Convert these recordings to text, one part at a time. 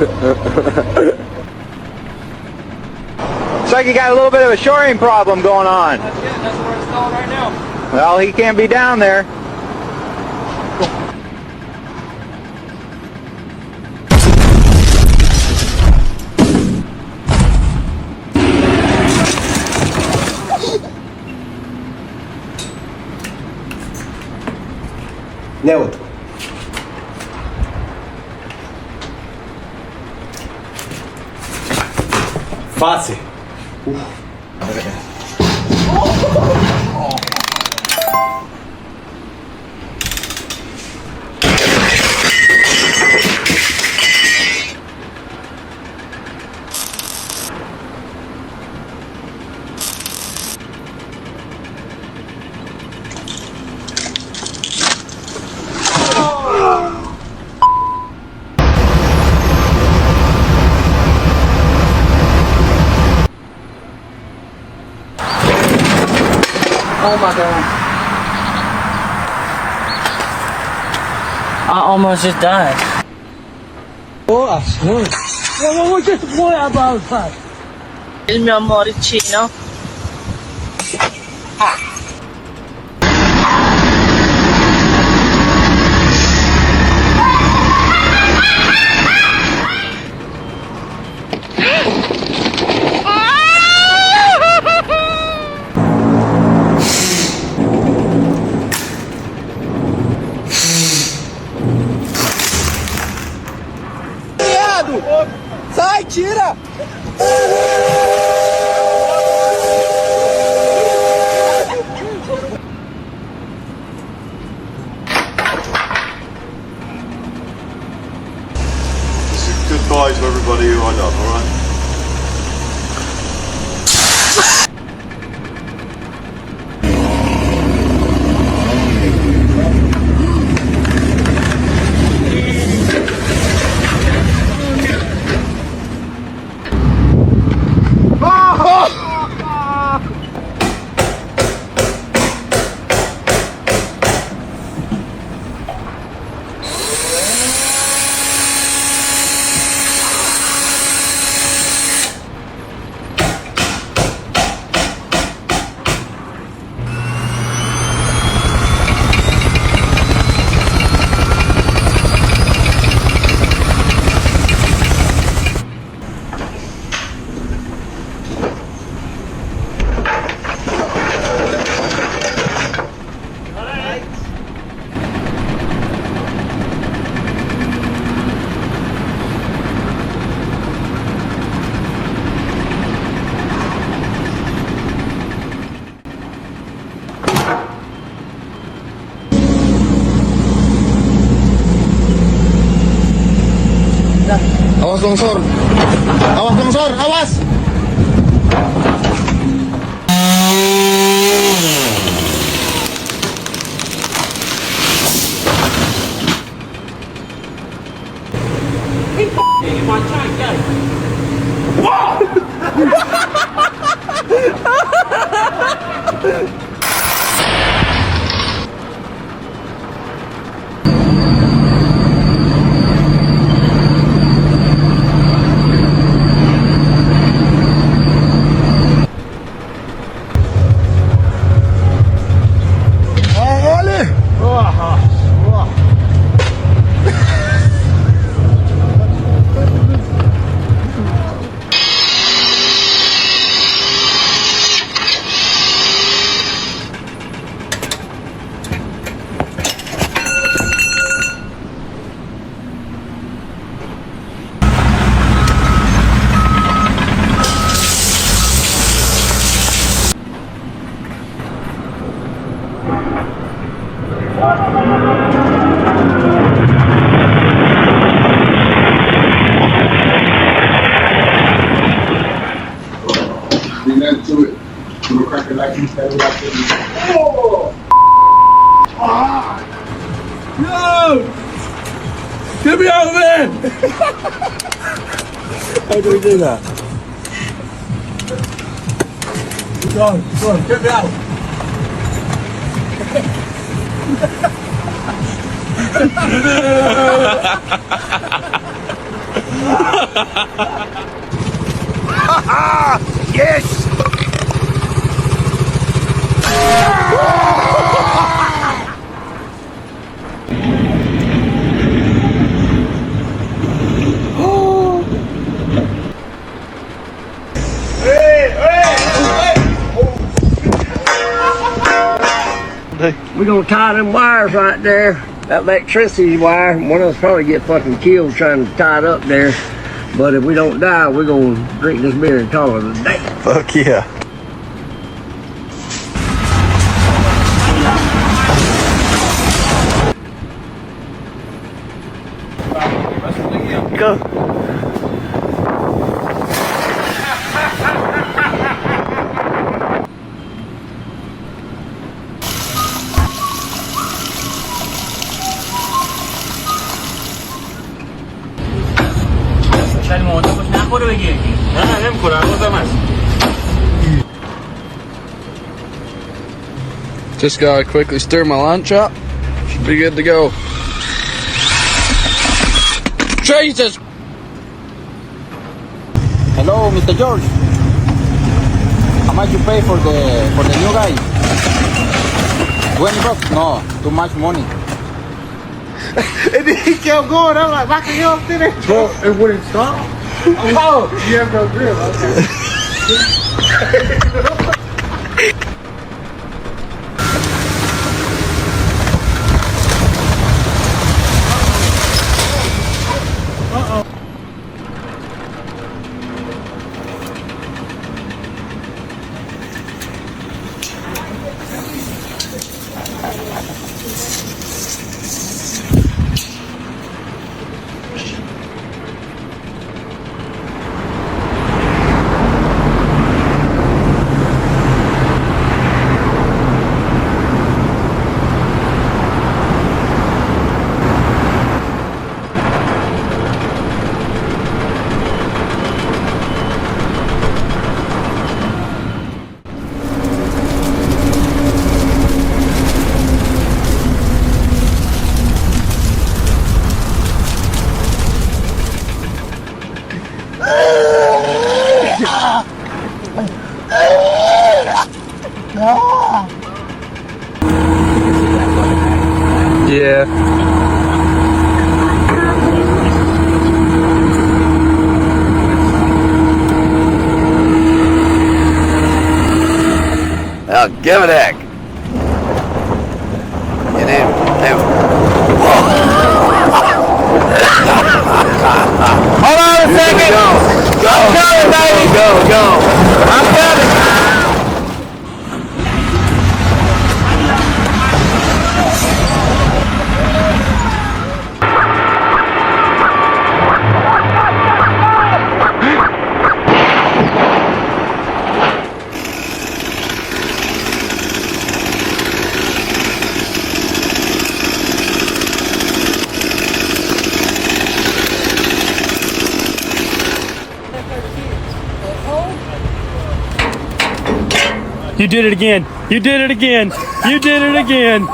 Looks like you got a little bit of a shoring problem going on. That's it. That's where it's going right now. Well, he can't be down there. Neutro. Face. Oh my god. I almost just died. Il mio amoricino. Sai, tira! This is goodbye to everybody who I love, alright? Awas longsor. Awas longsor, awas. To it. Little cracker like you said without getting. Oh! Ah! No! Get me out of there! How do we do that? Go on, get me out! Yes! We're gonna tie them wires right there. That electricity wire, one of us probably get fucking killed trying to tie it up there. But if we don't die, we're gonna drink this beer and call it a day. Fuck yeah. Go. Just gotta quickly stir my lunch up. Should be good to go. Jesus! Hello, Mr. George. How much you pay for the new guy? 20 bucks? No, too much money. And he kept going. I'm like, back you up there. Well, it wouldn't stop. Oh, You have no grip. Okay. Yeah. I'll give it heck. You need. Hold on a second. Go. I'm coming, baby. Go. I'm coming. You did it again. You did it again. You did it again.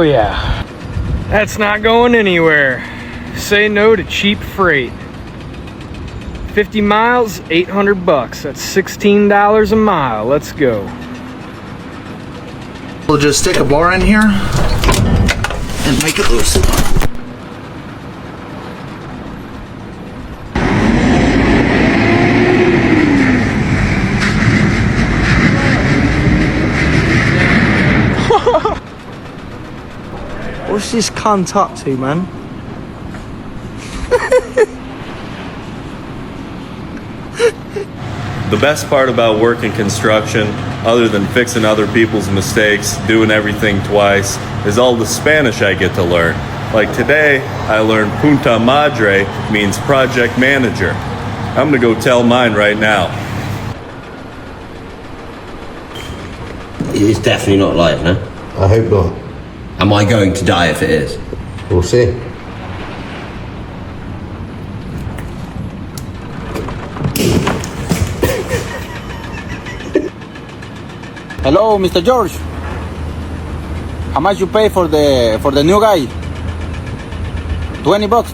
yeah. That's not going anywhere. Say no to cheap freight. 50 miles, 800 bucks. That's $16 a mile. Let's go. We'll just stick a bar in here and make it loose. What's this cunt up to, man? The best part about working construction, other than fixing other people's mistakes, doing everything twice, is all the Spanish I get to learn. Like today, I learned Punta Madre means project manager. I'm gonna go tell mine right now. It's definitely not live, no? I hope not. Am I going to die if it is? We'll see. Hello, Mr. George. How much you pay for the new guy? 20 bucks.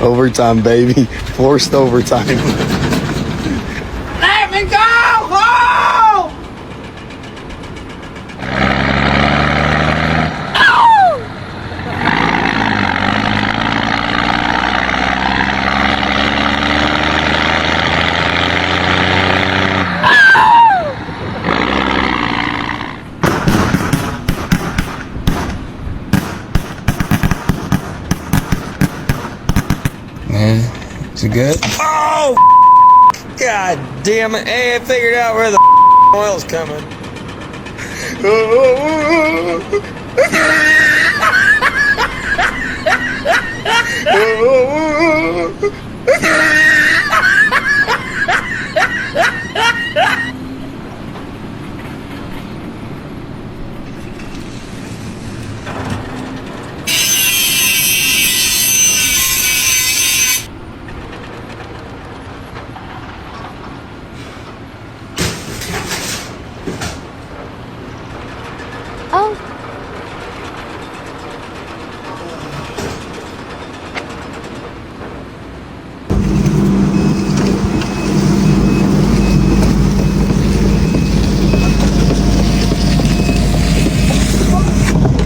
Overtime, baby. Forced overtime. Let me go home! Is it good? Oh! God damn it. Hey, I figured out where the oil's coming. Oh.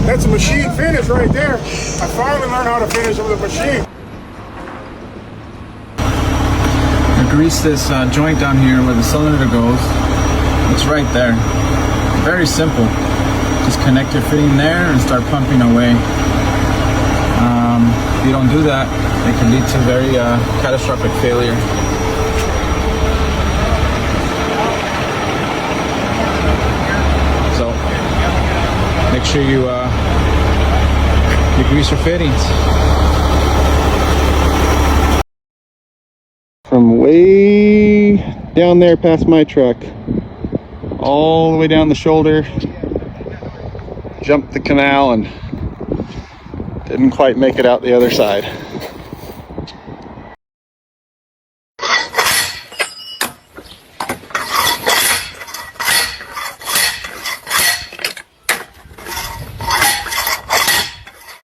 That's a machine finish right there. I finally learned how to finish with a machine. Grease this joint down here where the cylinder goes. It's right there. Very simple. Just connect your fitting there and start pumping away. If you don't do that, it can lead to very catastrophic failure. So make sure you grease your fittings. From way down there past my truck, all the way down the shoulder, jumped the canal and didn't quite make it out the other side.